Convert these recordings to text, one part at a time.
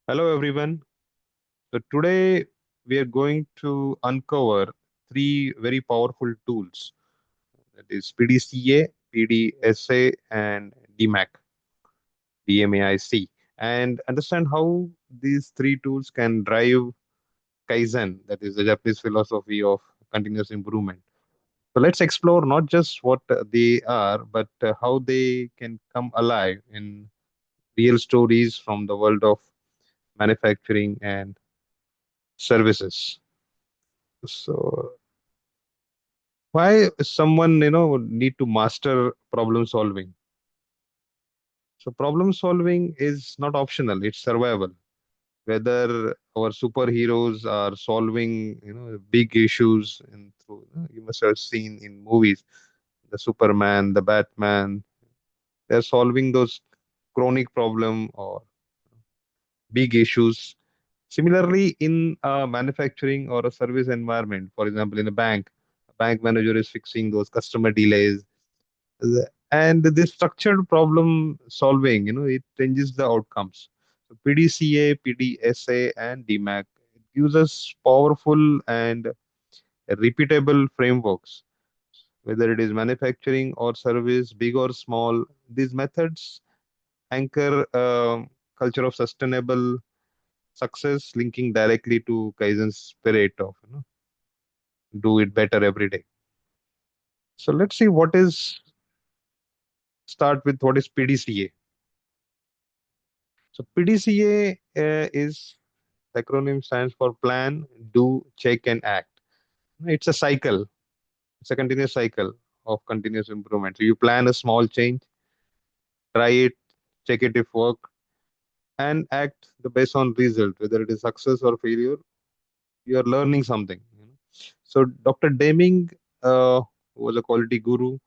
Hello, everyone. So, today we are going to uncover three very powerful tools, that is PDCA, PDSA, and DMAIC, and understand how these three tools can drive Kaizen, that is the Japanese philosophy of continuous improvement. So, let's explore not just what they are, but how they can come alive in real stories from the world of manufacturing and services. So, why someone need to master problem solving? So problem solving is not optional, it's survival. Whether our superheroes are solving big issues in through you must have seen in movies, the Superman, the Batman, they're solving those chronic problem or big issues. Similarly, in a manufacturing or a service environment, for example in a bank manager is fixing those customer delays. And this structured problem solving, it changes the outcomes. So PDCA, PDSA, and DMAC, it gives us powerful and repeatable frameworks, whether it is manufacturing or service, big or small. These methods anchor a culture of sustainable success, linking directly to Kaizen's spirit of do it better every day. So let's see what is start with what is PDCA. So PDCA is the acronym stands for plan, do, check, and act. It's a cycle. It's a continuous cycle of continuous improvement. So you plan a small change, try it, check it if work, and act the based on result, whether it is success or failure. You are learning something. So Dr. Deming was a quality guru.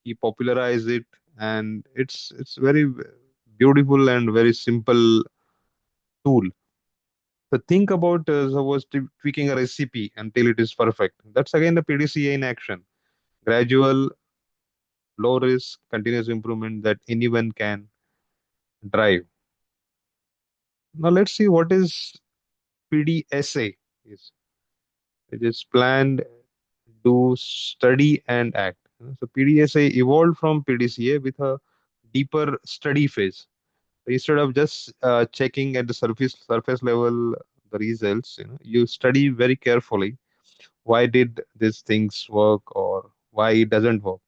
He popularized it, and it's very beautiful and very simple tool. So think about suppose tweaking a recipe until it is perfect. That's again the PDCA in action. Gradual, low risk, continuous improvement that anyone can drive. Now let's see what is PDSA is. It is planned, do, study, and act. So PDSA evolved from PDCA with a deeper study phase. Instead of just checking at the surface level the results, you study very carefully. Why did these things work or why it doesn't work?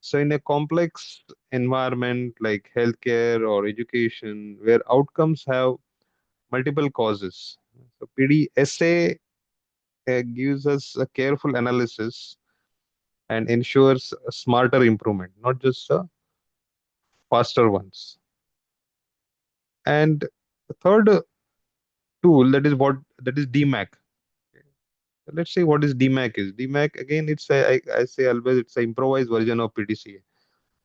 So in a complex environment like healthcare or education where outcomes have multiple causes, so PDSA gives us a careful analysis and ensures a smarter improvement, not just faster ones. And the third tool, that is DMAC. Let's see what is DMAC is. DMAC again, I say always it's an improvised version of PDCA.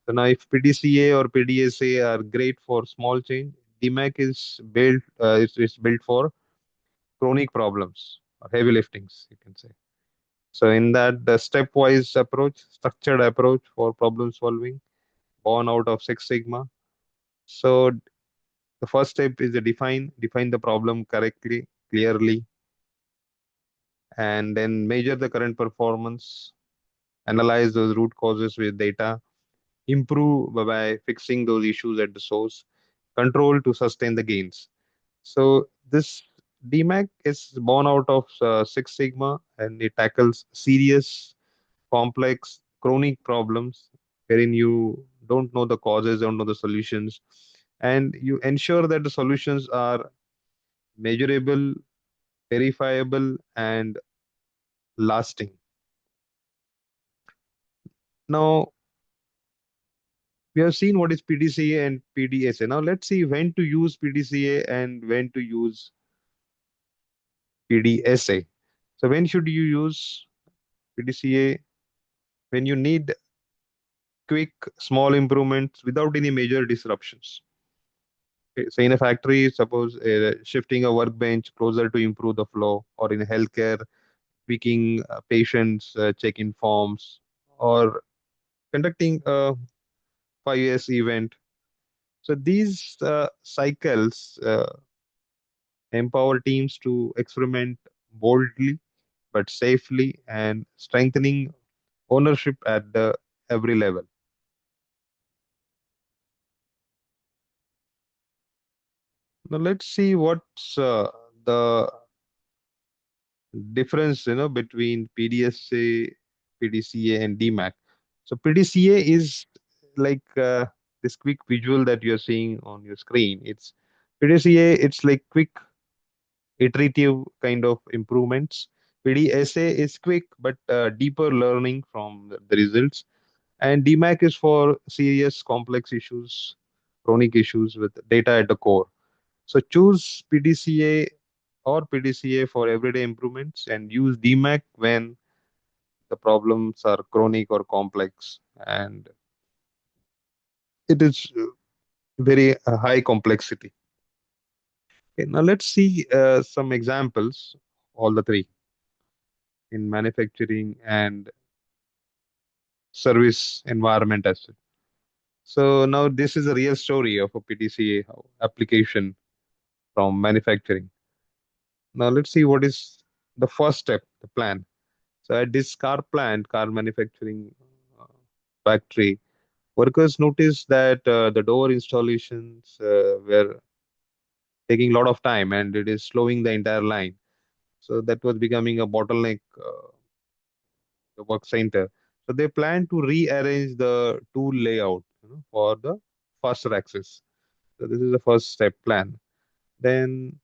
So now if PDCA or PDSA are great for small change, DMAC is built it's built for chronic problems or heavy liftings, you can say. So in that the stepwise approach, structured approach for problem solving, born out of Six Sigma. So the first step is to define the problem correctly, clearly, and then measure the current performance, analyze those root causes with data, improve by fixing those issues at the source, control to sustain the gains. So this DMAC is born out of Six Sigma, and it tackles serious, complex, chronic problems wherein you don't know the causes, don't know the solutions, and you ensure that the solutions are measurable, verifiable, and lasting. Now, we have seen what is PDCA and PDSA. Now, let's see when to use PDCA and when to use PDSA. So, when should you use PDCA? When you need quick, small improvements without any major disruptions. Okay, so, in a factory, suppose shifting a workbench closer to improve the flow, or in healthcare, tweaking patients' check-in forms, or conducting a 5S event. So these cycles empower teams to experiment boldly but safely, and strengthening ownership at the every level. Now let's see what's the difference between PDSA, PDCA, and DMAC. So PDCA is like this quick visual that you're seeing on your screen. It's PDCA. It's like quick iterative kind of improvements. PDSA is quick but deeper learning from the results, and DMAC is for serious complex issues, chronic issues with data at the core. So choose PDCA or PDCA for everyday improvements, and use DMAC when the problems are chronic or complex, and it is very high complexity. Okay, now let's see some examples, all the three in manufacturing and service environment as well. So now this is a real story of a PDCA application from manufacturing. Now let's see what is the first step, the plan. So at this car plant, car manufacturing uh, factory, workers noticed that the door installations were taking a lot of time and it is slowing the entire line. So that was becoming a bottleneck, the work center. So they plan to rearrange the tool layout, for the faster access. So this is the first step plan. Then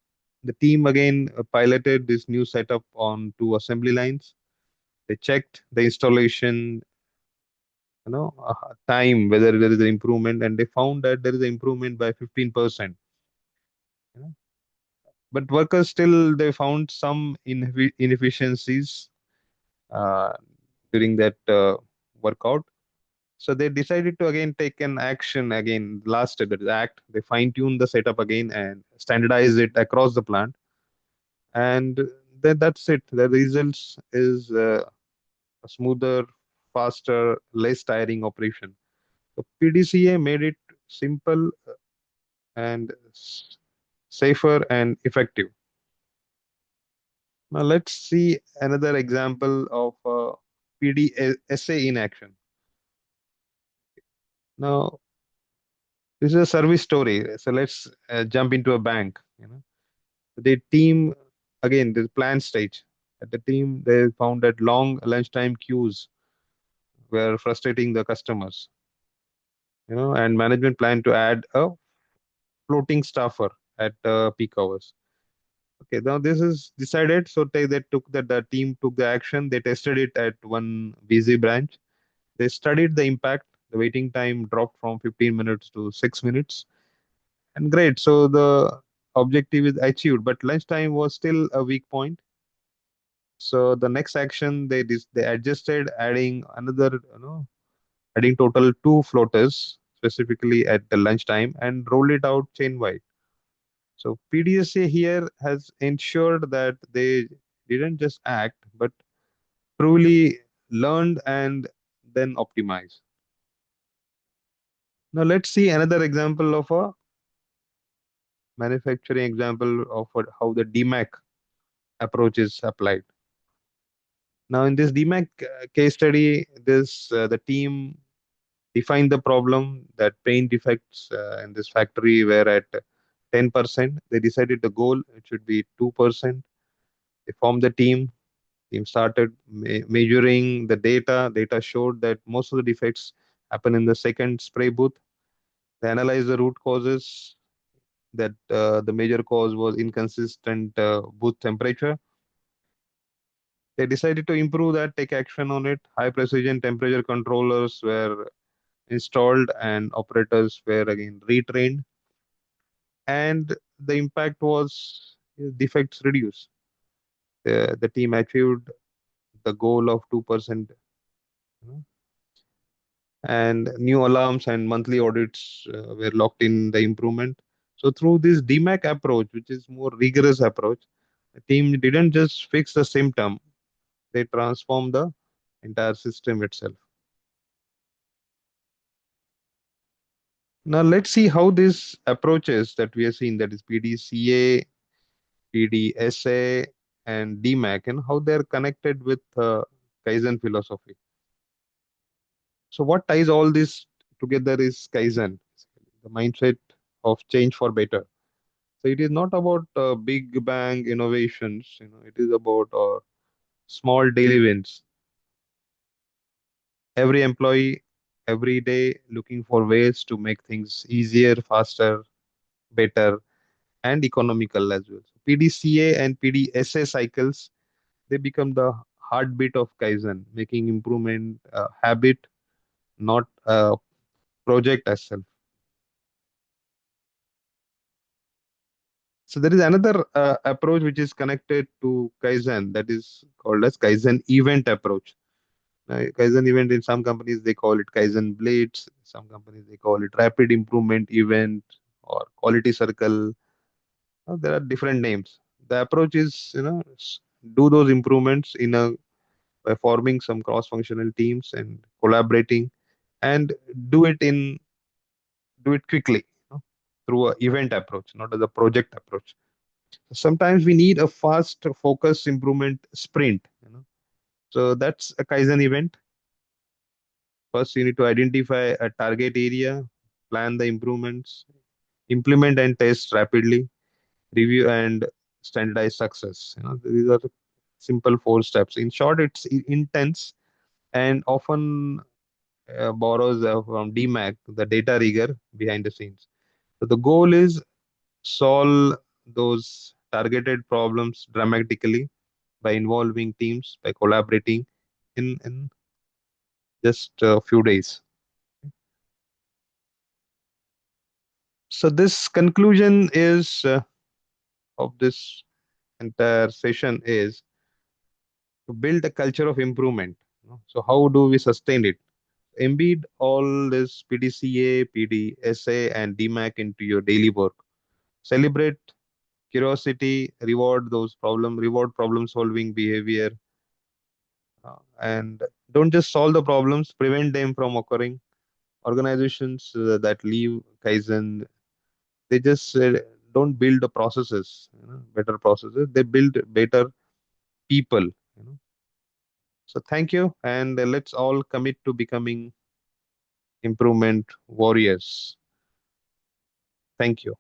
the team again piloted this new setup on two assembly lines. They checked the installation, time, whether there is an improvement, and they found that there is an improvement by 15%. you know. But workers still they found some inefficiencies uh, during that workout. So they decided to again take an action again. Last step, that is act. They fine tune the setup again and standardize it across the plant, and then that's it. The results is a smoother, faster, less tiring operation. So PDCA made it simple and safer and effective. Now let's see another example of PDSA in action. Now this is a service story. So let's jump into a bank. The team again the plan stage. At the team they found that long lunchtime queues were frustrating the customers. And management planned to add a floating staffer at peak hours. Okay, now this is decided. So they took that the team took the action. They tested it at one busy branch. They studied the impact. The waiting time dropped from 15 minutes to 6 minutes, and great. So the objective is achieved, but lunchtime was still a weak point. So the next action they adjusted, adding another, adding total two floaters specifically at the lunchtime, and rolled it out chain wide. So PDSA here has ensured that they didn't just act, but truly learned and then optimized. Now let's see another example of a manufacturing example of how the DMAC approach is applied. Now in this DMAC case study, this the team defined the problem that paint defects in this factory were at 10%. They decided the goal it should be 2%. They formed the team. Team started measuring the data. Data showed that most of the defects happen in the second spray booth. They analyzed the root causes. That the major cause was inconsistent booth temperature. They decided to improve that, take action on it. High precision temperature controllers were installed, and operators were again retrained. And the impact was defects reduced. The team achieved the goal of 2%, you know, and new alarms and monthly audits were locked in the improvement. So through this DMAC approach, which is more rigorous approach, the team didn't just fix the symptom, they transformed the entire system itself. Now let's see how these approaches that we are seeing, that is PDCA PDSA, and DMAIC, and how they're connected with Kaizen philosophy. So, what ties all this together is Kaizen, the mindset of change for better. So, it is not about big bang innovations. It is about small daily wins. Every employee, every day, looking for ways to make things easier, faster, better, and economical as well. So PDCA and PDSA cycles, they become the heartbeat of Kaizen, making improvement a habit, not a project as self. So there is another approach which is connected to Kaizen, that is called as Kaizen event approach. Kaizen event, in some companies they call it Kaizen blades, some companies they call it rapid improvement event or quality circle. There are different names. The approach is, do those improvements by forming some cross-functional teams and collaborating, and do it in do it quickly, through a event approach, not as a project approach. Sometimes we need a fast focus improvement sprint. So that's a Kaizen event. First, you need to identify a target area, plan the improvements, implement and test rapidly, review and standardize success. These are the simple four steps. In short, it's intense and often borrows from DMAIC, the data rigor behind the scenes. So the goal is solve those targeted problems dramatically by involving teams, by collaborating in just a few days. So this conclusion is of this entire session is to build a culture of improvement. So how do we sustain it? Embed all this PDCA, PDSA, and DMAIC into your daily work. Celebrate curiosity, reward problem solving behavior, and don't just solve the problems, prevent them from occurring. Organizations that leave Kaizen, they just don't build the processes, better processes. They build better people. So thank you, and let's all commit to becoming improvement warriors. Thank you.